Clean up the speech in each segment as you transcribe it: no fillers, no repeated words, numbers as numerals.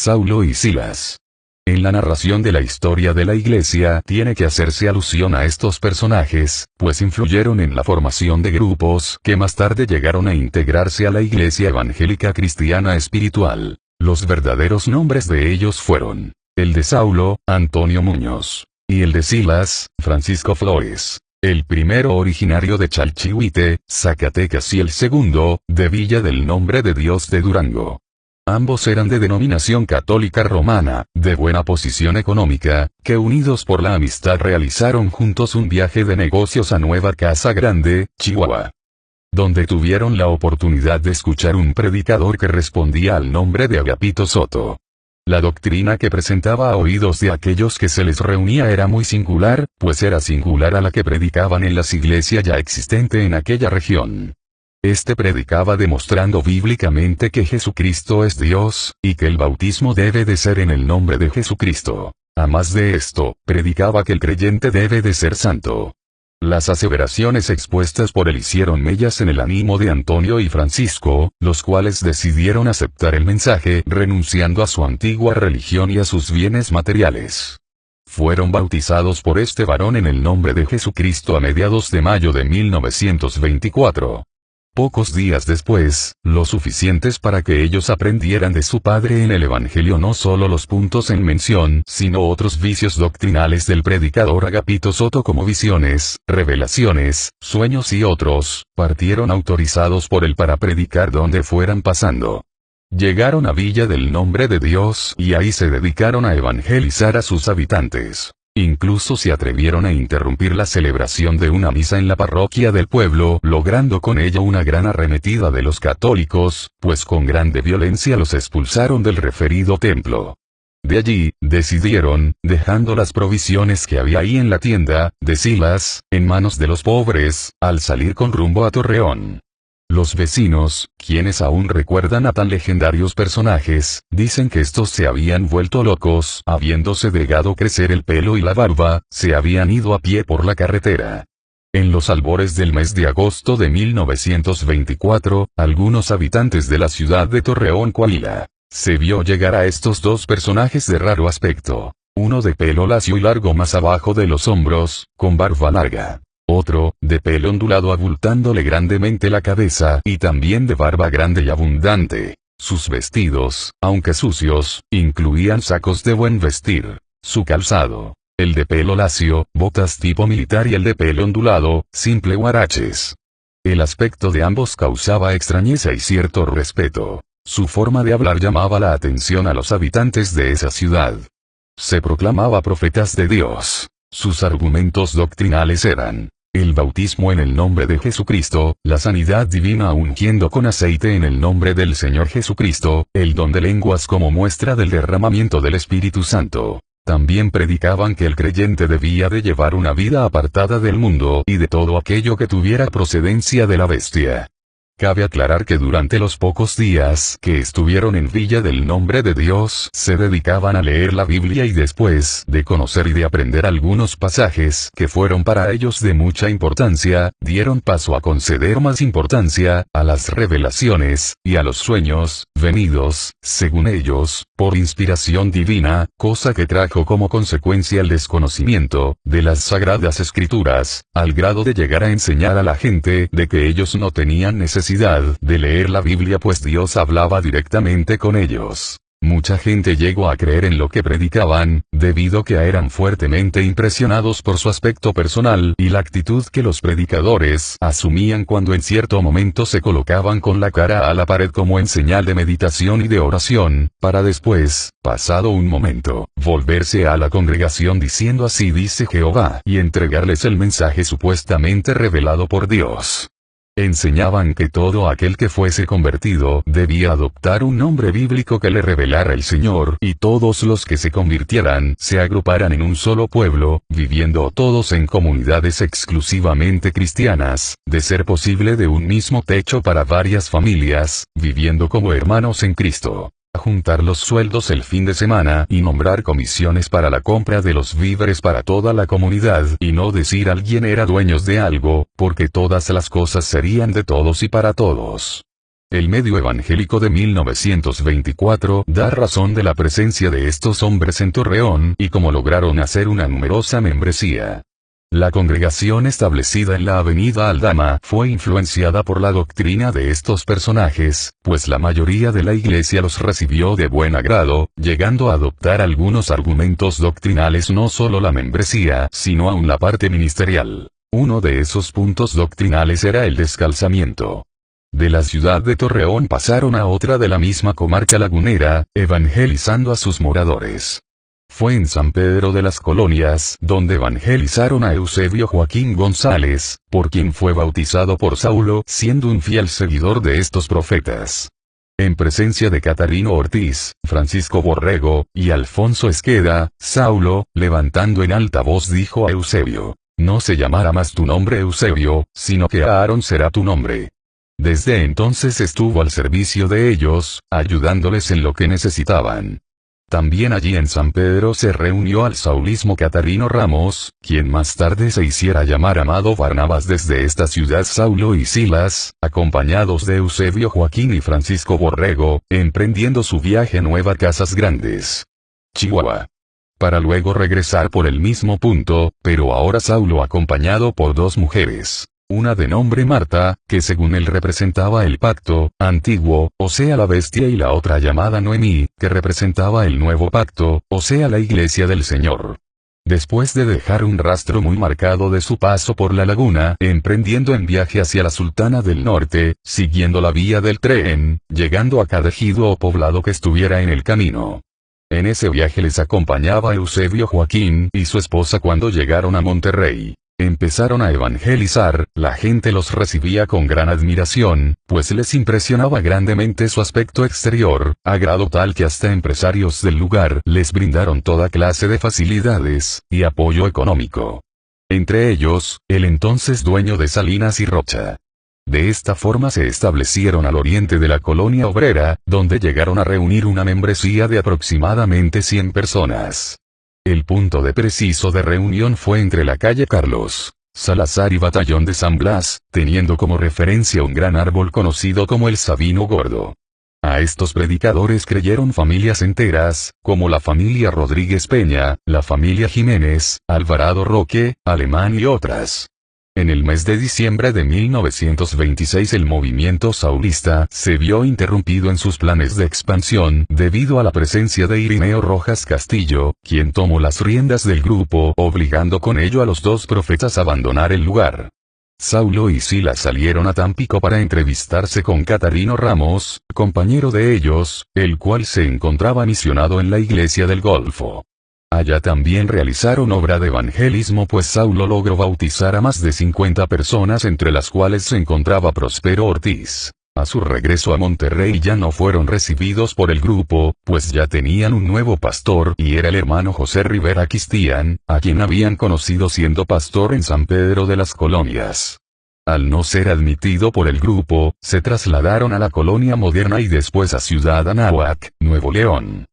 Saulo y Silas. En la narración de la historia de la Iglesia tiene que hacerse alusión a estos personajes, pues influyeron en la formación de grupos que más tarde llegaron a integrarse a la Iglesia Evangélica Cristiana Espiritual. Los verdaderos nombres de ellos fueron: el de Saulo, Antonio Muñoz, y el de Silas, Francisco Flores. El primero originario de Chalchihuite, Zacatecas, y el segundo, de Villa del Nombre de Dios de Durango. Ambos eran de denominación católica romana, de buena posición económica, que unidos por la amistad realizaron juntos un viaje de negocios a Nueva Casa Grande, Chihuahua, donde tuvieron la oportunidad de escuchar un predicador que respondía al nombre de Agapito Soto. La doctrina que presentaba a oídos de aquellos que se les reunía era muy singular, pues era singular a la que predicaban en las iglesias ya existente en aquella región. Este predicaba demostrando bíblicamente que Jesucristo es Dios, y que el bautismo debe de ser en el nombre de Jesucristo. A más de esto, predicaba que el creyente debe de ser santo. Las aseveraciones expuestas por él hicieron mellas en el ánimo de Antonio y Francisco, los cuales decidieron aceptar el mensaje renunciando a su antigua religión y a sus bienes materiales. Fueron bautizados por este varón en el nombre de Jesucristo a mediados de mayo de 1924. Pocos días después, lo suficientes para que ellos aprendieran de su padre en el Evangelio no solo los puntos en mención, sino otros vicios doctrinales del predicador Agapito Soto como visiones, revelaciones, sueños y otros, partieron autorizados por él para predicar donde fueran pasando. Llegaron a Villa del Nombre de Dios y ahí se dedicaron a evangelizar a sus habitantes. Incluso se atrevieron a interrumpir la celebración de una misa en la parroquia del pueblo, logrando con ello una gran arremetida de los católicos, pues con grande violencia los expulsaron del referido templo. De allí, decidieron, dejando las provisiones que había ahí en la tienda de Silas, en manos de los pobres, al salir con rumbo a Torreón. Los vecinos, quienes aún recuerdan a tan legendarios personajes, dicen que estos se habían vuelto locos, habiéndose dejado crecer el pelo y la barba, se habían ido a pie por la carretera. En los albores del mes de agosto de 1924, algunos habitantes de la ciudad de Torreón, Coahuila, se vio llegar a estos dos personajes de raro aspecto, uno de pelo lacio y largo más abajo de los hombros, con barba larga. Otro, de pelo ondulado abultándole grandemente la cabeza y también de barba grande y abundante. Sus vestidos, aunque sucios, incluían sacos de buen vestir. Su calzado, el de pelo lacio, botas tipo militar, y el de pelo ondulado, simple huaraches. El aspecto de ambos causaba extrañeza y cierto respeto. Su forma de hablar llamaba la atención a los habitantes de esa ciudad. Se proclamaba profetas de Dios. Sus argumentos doctrinales eran: el bautismo en el nombre de Jesucristo, la sanidad divina ungiendo con aceite en el nombre del Señor Jesucristo, el don de lenguas como muestra del derramamiento del Espíritu Santo. También predicaban que el creyente debía de llevar una vida apartada del mundo y de todo aquello que tuviera procedencia de la bestia. Cabe aclarar que durante los pocos días que estuvieron en Villa del Nombre de Dios se dedicaban a leer la Biblia y después de conocer y de aprender algunos pasajes que fueron para ellos de mucha importancia, dieron paso a conceder más importancia a las revelaciones y a los sueños venidos, según ellos, por inspiración divina, cosa que trajo como consecuencia el desconocimiento de las Sagradas Escrituras, al grado de llegar a enseñar a la gente de que ellos no tenían necesidad de leer la Biblia pues Dios hablaba directamente con ellos. Mucha gente llegó a creer en lo que predicaban, debido que eran fuertemente impresionados por su aspecto personal y la actitud que los predicadores asumían cuando en cierto momento se colocaban con la cara a la pared como en señal de meditación y de oración, para después, pasado un momento, volverse a la congregación diciendo así dice Jehová y entregarles el mensaje supuestamente revelado por Dios. Enseñaban que todo aquel que fuese convertido debía adoptar un nombre bíblico que le revelara el Señor y todos los que se convirtieran se agruparan en un solo pueblo, viviendo todos en comunidades exclusivamente cristianas, de ser posible de un mismo techo para varias familias, viviendo como hermanos en Cristo. Juntar los sueldos el fin de semana y nombrar comisiones para la compra de los víveres para toda la comunidad y no decir alguien era dueños de algo, porque todas las cosas serían de todos y para todos. El medio evangélico de 1924 da razón de la presencia de estos hombres en Torreón y cómo lograron hacer una numerosa membresía. La congregación establecida en la avenida Aldama fue influenciada por la doctrina de estos personajes, pues la mayoría de la iglesia los recibió de buen agrado, llegando a adoptar algunos argumentos doctrinales, no solo la membresía, sino aún la parte ministerial. Uno de esos puntos doctrinales era el descalzamiento. De la ciudad de Torreón pasaron a otra de la misma comarca lagunera, evangelizando a sus moradores. Fue en San Pedro de las Colonias donde evangelizaron a Eusebio Joaquín González, por quien fue bautizado por Saulo, siendo un fiel seguidor de estos profetas. En presencia de Catarino Ortiz, Francisco Borrego, y Alfonso Esqueda, Saulo, levantando en alta voz dijo a Eusebio: no se llamará más tu nombre Eusebio, sino que Aarón será tu nombre. Desde entonces estuvo al servicio de ellos, ayudándoles en lo que necesitaban. También allí en San Pedro se reunió al saulismo Catarino Ramos, quien más tarde se hiciera llamar Amado Barnabas. Desde esta ciudad Saulo y Silas, acompañados de Eusebio Joaquín y Francisco Borrego, emprendiendo su viaje a Nueva Casas Grandes, Chihuahua, para luego regresar por el mismo punto, pero ahora Saulo acompañado por dos mujeres. Una de nombre Marta, que según él representaba el pacto antiguo, o sea la bestia, y la otra llamada Noemí, que representaba el nuevo pacto, o sea la iglesia del Señor. Después de dejar un rastro muy marcado de su paso por la laguna, emprendiendo en viaje hacia la Sultana del Norte, siguiendo la vía del tren, llegando a cada ejido o poblado que estuviera en el camino. En ese viaje les acompañaba Eusebio Joaquín y su esposa. Cuando llegaron a Monterrey, empezaron a evangelizar, la gente los recibía con gran admiración, pues les impresionaba grandemente su aspecto exterior, a grado tal que hasta empresarios del lugar les brindaron toda clase de facilidades y apoyo económico. Entre ellos, el entonces dueño de Salinas y Rocha. De esta forma se establecieron al oriente de la colonia obrera, donde llegaron a reunir una membresía de aproximadamente 100 personas. El punto de preciso de reunión fue entre la calle Carlos Salazar y Batallón de San Blas, teniendo como referencia un gran árbol conocido como el Sabino Gordo. A estos predicadores creyeron familias enteras, como la familia Rodríguez Peña, la familia Jiménez, Alvarado Roque, Alemán y otras. En el mes de diciembre de 1926 el movimiento saulista se vio interrumpido en sus planes de expansión debido a la presencia de Irineo Rojas Castillo, quien tomó las riendas del grupo, obligando con ello a los dos profetas a abandonar el lugar. Saulo y Silas salieron a Tampico para entrevistarse con Catarino Ramos, compañero de ellos, el cual se encontraba misionado en la iglesia del Golfo. Allá también realizaron obra de evangelismo, pues Saulo logró bautizar a más de 50 personas, entre las cuales se encontraba Próspero Ortiz. A su regreso a Monterrey ya no fueron recibidos por el grupo, pues ya tenían un nuevo pastor, y era el hermano José Rivera Cristián, a quien habían conocido siendo pastor en San Pedro de las Colonias. Al no ser admitido por el grupo, se trasladaron a la Colonia Moderna y después a Ciudad Anáhuac, Nuevo León,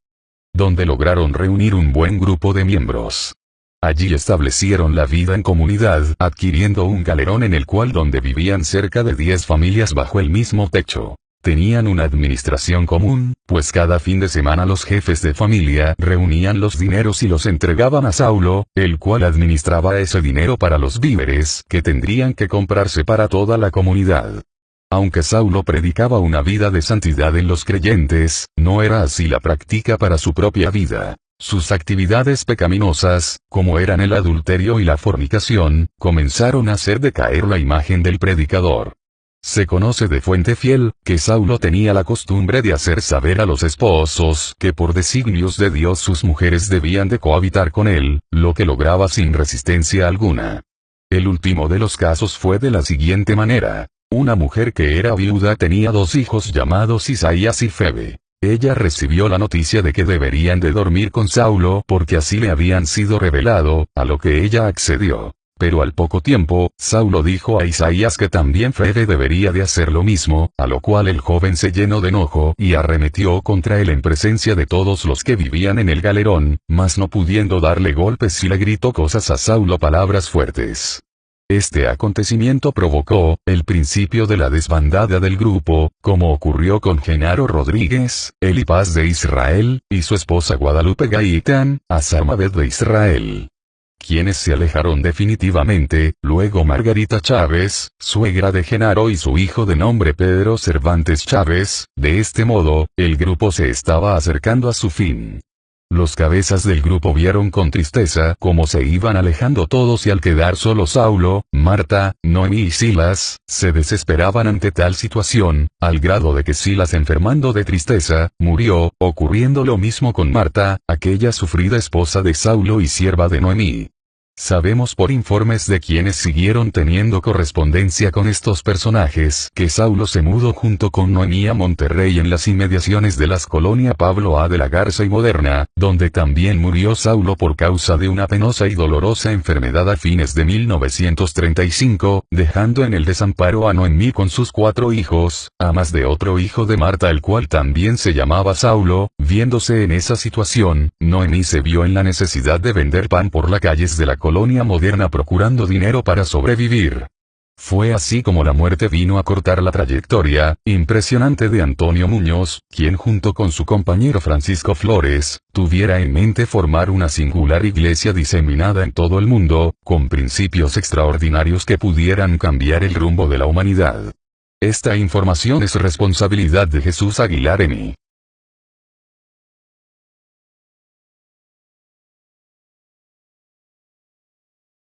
donde lograron reunir un buen grupo de miembros. Allí establecieron la vida en comunidad, adquiriendo un galerón en el cual donde vivían cerca de 10 familias bajo el mismo techo. Tenían una administración común, pues cada fin de semana los jefes de familia reunían los dineros y los entregaban a Saulo, el cual administraba ese dinero para los víveres que tendrían que comprarse para toda la comunidad. Aunque Saulo predicaba una vida de santidad en los creyentes, no era así la práctica para su propia vida. Sus actividades pecaminosas, como eran el adulterio y la fornicación, comenzaron a hacer decaer la imagen del predicador. Se conoce de fuente fiel, que Saulo tenía la costumbre de hacer saber a los esposos que por designios de Dios sus mujeres debían de cohabitar con él, lo que lograba sin resistencia alguna. El último de los casos fue de la siguiente manera. Una mujer que era viuda tenía 2 hijos llamados Isaías y Febe. Ella recibió la noticia de que deberían de dormir con Saulo porque así le habían sido revelado, a lo que ella accedió. Pero al poco tiempo, Saulo dijo a Isaías que también Febe debería de hacer lo mismo, a lo cual el joven se llenó de enojo y arremetió contra él en presencia de todos los que vivían en el galerón, mas no pudiendo darle golpes y le gritó cosas a Saulo, palabras fuertes. Este acontecimiento provocó el principio de la desbandada del grupo, como ocurrió con Genaro Rodríguez, el Paz de Israel, y su esposa Guadalupe Gaitán, Azamabet de Israel, quienes se alejaron definitivamente. Luego Margarita Chávez, suegra de Genaro, y su hijo de nombre Pedro Cervantes Chávez. De este modo, el grupo se estaba acercando a su fin. Los cabezas del grupo vieron con tristeza cómo se iban alejando todos, y al quedar solo Saulo, Marta, Noemí y Silas, se desesperaban ante tal situación, al grado de que Silas, enfermando de tristeza, murió, ocurriendo lo mismo con Marta, aquella sufrida esposa de Saulo y sierva de Noemí. Sabemos por informes de quienes siguieron teniendo correspondencia con estos personajes que Saulo se mudó junto con Noemí a Monterrey, en las inmediaciones de las colonias Pablo A. de la Garza y Moderna, donde también murió Saulo por causa de una penosa y dolorosa enfermedad a fines de 1935, dejando en el desamparo a Noemí con sus 4 hijos, a más de otro hijo de Marta, el cual también se llamaba Saulo. Viéndose en esa situación, Noemí se vio en la necesidad de vender pan por las calles de la colonia Moderna procurando dinero para sobrevivir. Fue así como la muerte vino a cortar la trayectoria impresionante de Antonio Muñoz, quien junto con su compañero Francisco Flores, tuviera en mente formar una singular iglesia diseminada en todo el mundo, con principios extraordinarios que pudieran cambiar el rumbo de la humanidad. Esta información es responsabilidad de Jesús Aguilar M.